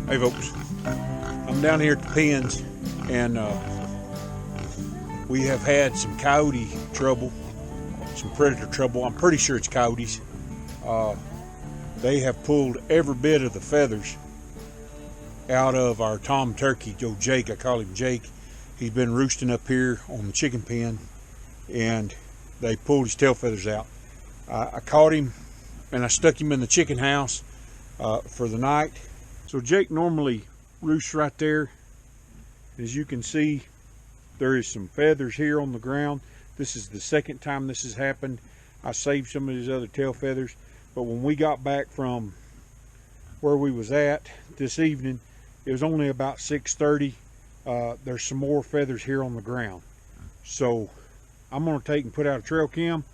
Hey folks, I'm down here at the pens, and we have had some coyote trouble, some predator trouble. I'm pretty sure it's coyotes. They have pulled every bit of the feathers out of our tom turkey, Joe Jake. I call him Jake. He's been roosting up here on the chicken pen, and they pulled his tail feathers out. I caught him and I stuck him in the chicken house for the night. So Jake normally roosts right there. As you can see, there is some feathers here on the ground. This is the second time this has happened. I saved some of his other tail feathers, but when we got back from where we was at this evening, it was only about 6:30. There's some more feathers here on the ground. So I'm gonna take and put out a trail cam,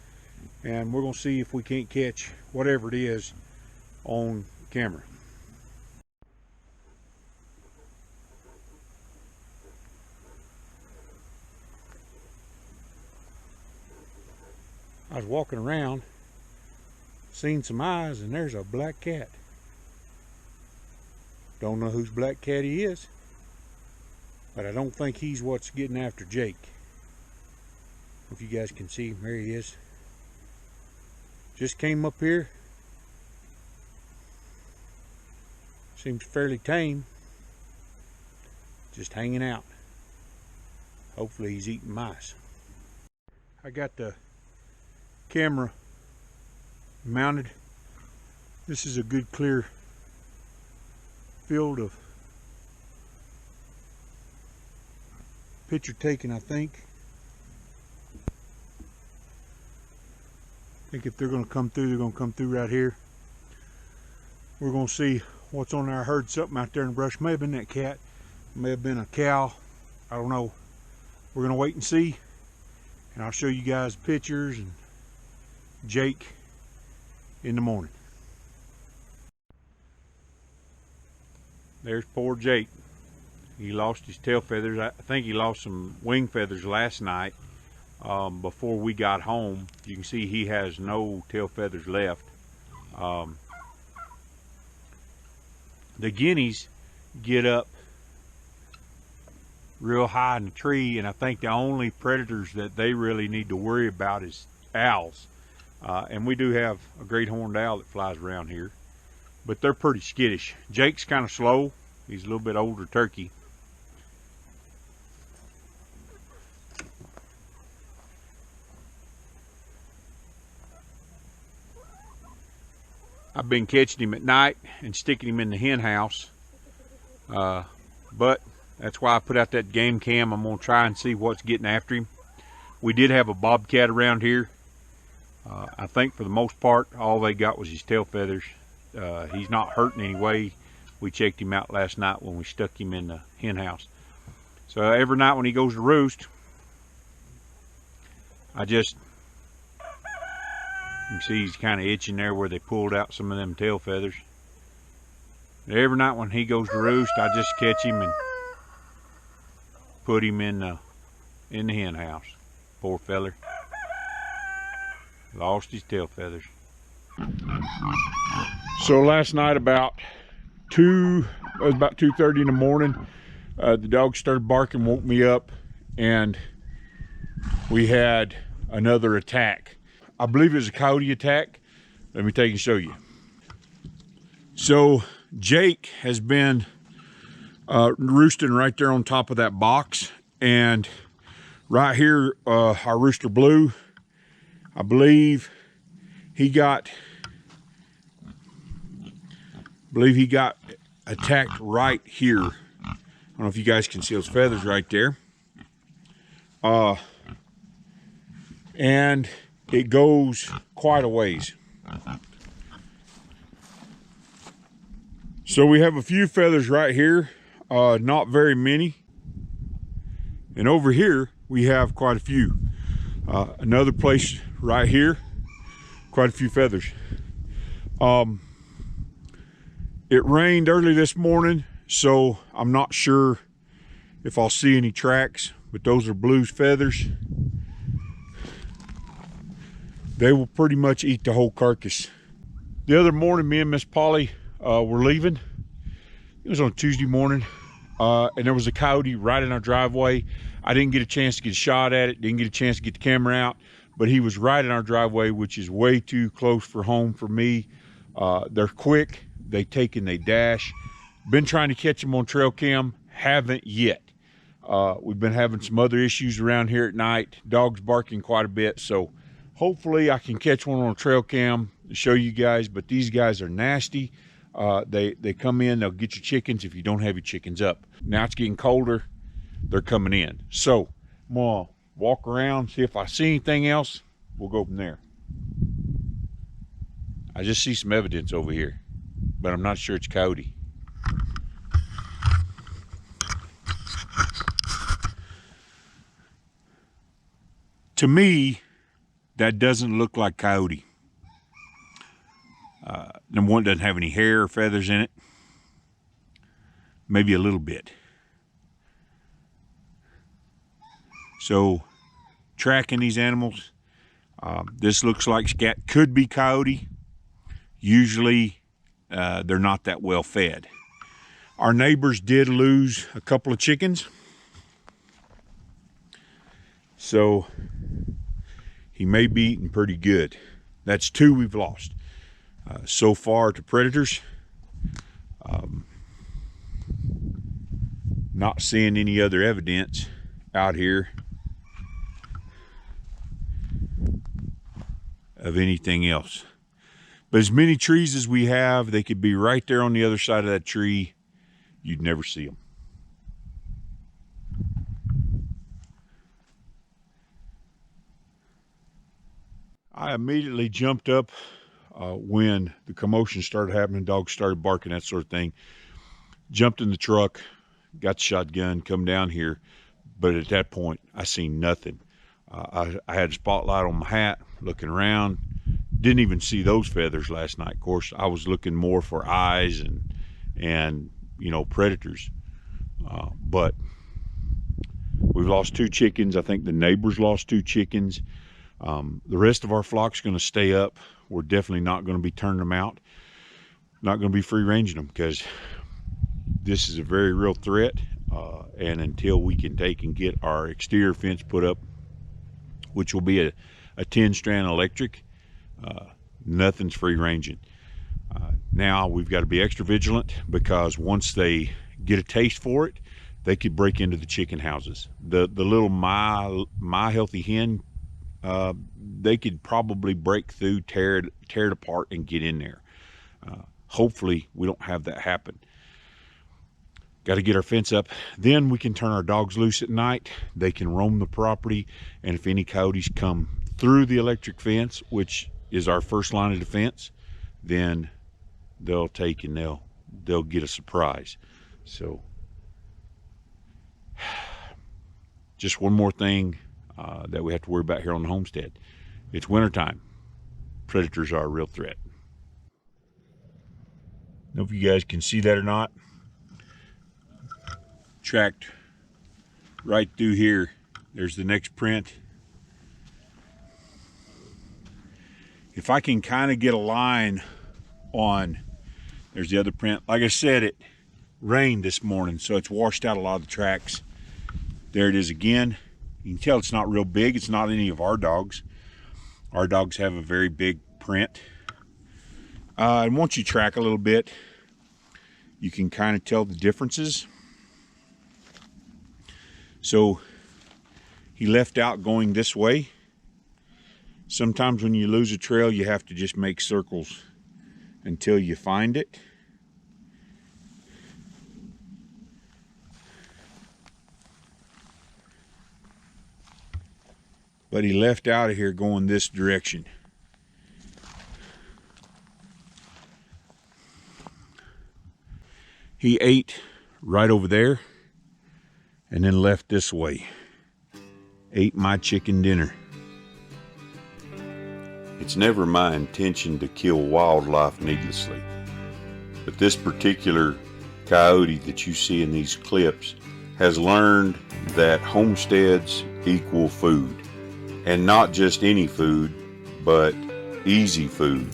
and we're gonna see if we can't catch whatever it is on camera. I was walking around, seen some eyes, and there's a black cat. Don't know whose black cat he is, but I don't think he's what's getting after Jake. If you guys can see him, there he is. Just came up here. Seems fairly tame. Just hanging out. Hopefully he's eating mice. I got the camera mounted. This is a good clear field of picture taking, I think. If they're going to come through, they're going to come through right here. We're going to see what's on there. I heard something out there in the brush. May have been that cat. May have been a cow. I don't know. We're going to wait and see. And I'll show you guys pictures and Jake in the morning. There's poor Jake. He lost his tail feathers. I think he lost some wing feathers last night before we got home. You can see he has no tail feathers left. The guineas get up real high in the tree, and I think the only predators that they really need to worry about is owls. And we do have a great horned owl that flies around here, but they're pretty skittish. Jake's kind of slow. He's a little bit older turkey. I've been catching him at night and sticking him in the hen house, but that's why I put out that game cam. I'm going to try and see what's getting after him. We did have a bobcat around here. I think for the most part, all they got was his tail feathers. He's not hurting anyway. We checked him out last night when we stuck him in the hen house. So every night when he goes to roost, you can see he's kind of itching there where they pulled out some of them tail feathers. Every night when he goes to roost, I just catch him and put him in the hen house. Poor feller. Lost his tail feathers. So last night about 2:30 in the morning, the dog started barking, woke me up, and we had another attack. I believe it was a coyote attack. Let me take and show you. So Jake has been roosting right there on top of that box, and right here our rooster Blue, I believe he got attacked right here. I don't know if you guys can see those feathers right there. And it goes quite a ways. So we have a few feathers right here, not very many. And over here we have quite a few. Another place right here, quite a few feathers. It rained early this morning, so I'm not sure if I'll see any tracks, but those are Blue's feathers. They will pretty much eat the whole carcass. The other morning, me and Miss Polly were leaving. It was on Tuesday morning, and there was a coyote right in our driveway. I didn't get a chance to get a shot at it, didn't get a chance to get the camera out, but he was right in our driveway, which is way too close for home for me. They're quick, they take and they dash. Been trying to catch them on trail cam, haven't yet. We've been having some other issues around here at night, dogs barking quite a bit, so hopefully I can catch one on trail cam to show you guys, but these guys are nasty. They come in, they'll get your chickens if you don't have your chickens up. Now it's getting colder, they're coming in. So I'm gonna walk around, see if I see anything else. We'll go from there. I just see some evidence over here, but I'm not sure it's coyote. To me, that doesn't look like coyote. Number one, it doesn't have any hair or feathers in it. Maybe a little bit. So, tracking these animals, this looks like scat, could be coyote. Usually, they're not that well fed. Our neighbors did lose a couple of chickens. So, he may be eating pretty good. That's 2 we've lost. So far to predators. Not seeing any other evidence out here of anything else. But as many trees as we have, they could be right there on the other side of that tree. You'd never see them. I immediately jumped up when the commotion started happening, dogs started barking, that sort of thing. Jumped in the truck, got the shotgun, come down here. But at that point, I seen nothing. I had a spotlight on my hat, looking around. Didn't even see those feathers last night. Of course, I was looking more for eyes and you know, predators. But we've lost 2 chickens. I think the neighbors lost 2 chickens. The rest of our flock's going to stay up. We're definitely not going to be turning them out. Not going to be free ranging them, because this is a very real threat. And until we can take and get our exterior fence put up, which will be a 10-strand electric, nothing's free ranging. Now we've got to be extra vigilant, because once they get a taste for it, they could break into the chicken houses. The little my healthy hen, they could probably break through, tear it apart, and get in there. Hopefully we don't have that happen. Got to get our fence up. Then we can turn our dogs loose at night. They can roam the property, and if any coyotes come through the electric fence, which is our first line of defense, then they'll take and they'll get a surprise. So just one more thing that we have to worry about here on the homestead. It's wintertime. Predators are a real threat. I don't know if you guys can see that or not. Tracked right through here. There's the next print. If I can kind of get a line on, there's the other print. Like I said, it rained this morning, so it's washed out a lot of the tracks. There it is again. You can tell it's not real big. It's not any of our dogs. Our dogs have a very big print. And once you track a little bit, you can kind of tell the differences. So he left out going this way. Sometimes when you lose a trail, you have to just make circles until you find it. But he left out of here going this direction. He ate right over there and then left this way. Ate my chicken dinner. It's never my intention to kill wildlife needlessly, but this particular coyote that you see in these clips has learned that homesteads equal food, and not just any food, but easy food.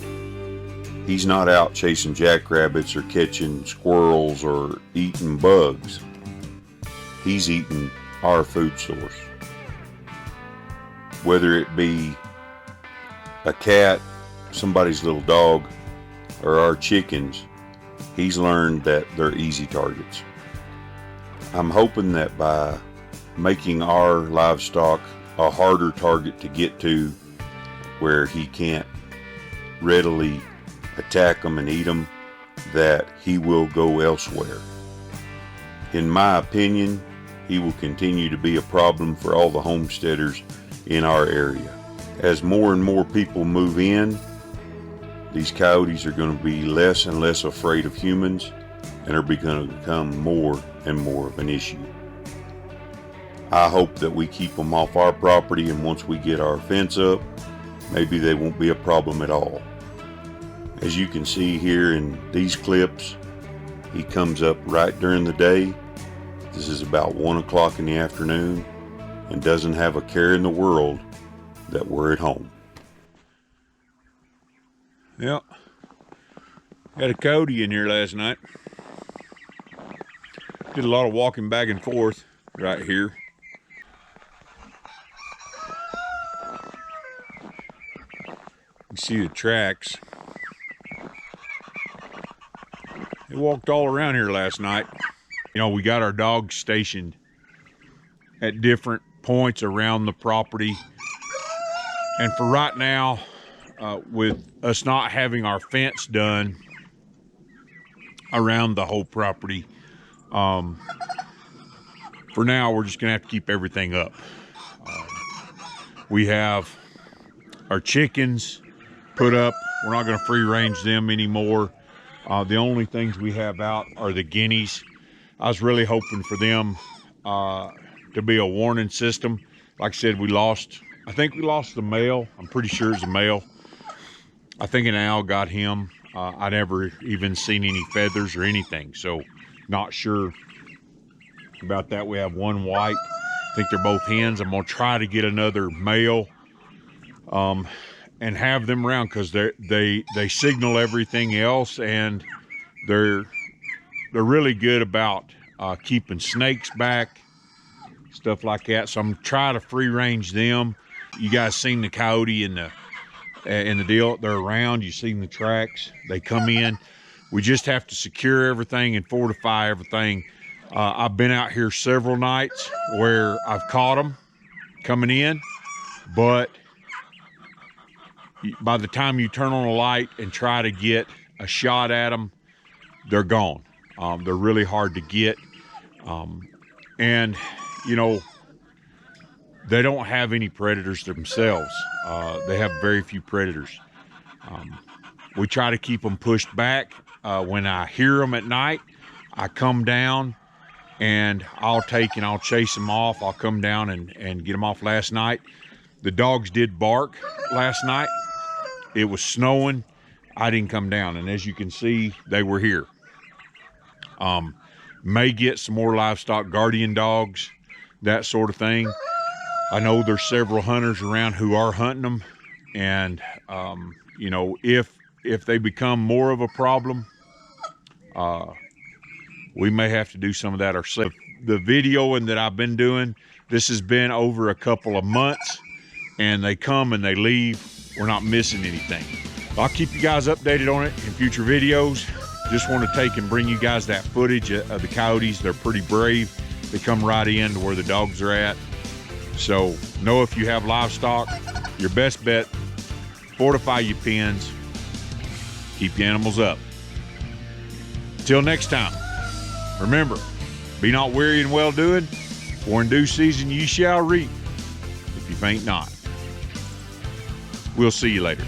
He's not out chasing jackrabbits or catching squirrels or eating bugs. He's eating our food source. Whether it be a cat, somebody's little dog, or our chickens, he's learned that they're easy targets. I'm hoping that by making our livestock a harder target to get to, where he can't readily attack them and eat them, that he will go elsewhere. In my opinion, he will continue to be a problem for all the homesteaders in our area. As more and more people move in, these coyotes are going to be less and less afraid of humans and are going to become more and more of an issue. I hope that we keep them off our property, and once we get our fence up, maybe they won't be a problem at all. As you can see here in these clips, he comes up right during the day. This is about 1 o'clock in the afternoon, and doesn't have a care in the world that we're at home. Yep. Had a coyote in here last night. Did a lot of walking back and forth right here. You see the tracks. They walked all around here last night. You know, we got our dogs stationed at different points around the property. And for right now, with us not having our fence done around the whole property, for now we're just gonna have to keep everything up. We have our chickens put up. We're not gonna free range them anymore. The only things we have out are the guineas. I was really hoping for them to be a warning system. Like I said, I think we lost the male. I'm pretty sure it's a male. I think an owl got him. I never even seen any feathers or anything, so not sure about that. We have one white. I think they're both hens. I'm gonna try to get another male and have them around, because they signal everything else, and they're really good about keeping snakes back, stuff like that. So I'm trying to free range them. You guys seen the coyote in the deal. They're around. You seen the tracks. They come in. We just have to secure everything and fortify everything. I've been out here several nights where I've caught them coming in, but by the time you turn on a light and try to get a shot at them, they're gone. They're really hard to get. And, you know, they don't have any predators themselves. They have very few predators. We try to keep them pushed back. When I hear them at night, I come down and I'll chase them off. I'll come down and get them off. Last night, the dogs did bark last night. It was snowing. I didn't come down, and as you can see, they were here. May get some more livestock guardian dogs, that sort of thing. I know there's several hunters around who are hunting them, and you know, if they become more of a problem, we may have to do some of that ourselves. The videoing that I've been doing, this has been over a couple of months, and they come and they leave. We're not missing anything. I'll keep you guys updated on it in future videos. Just want to take and bring you guys that footage of the coyotes. They're pretty brave. They come right in to where the dogs are at. So know, if you have livestock, your best bet, fortify your pens, keep the animals up. Till next time, remember, be not weary in well doing, for in due season ye shall reap, if you faint not. We'll see you later.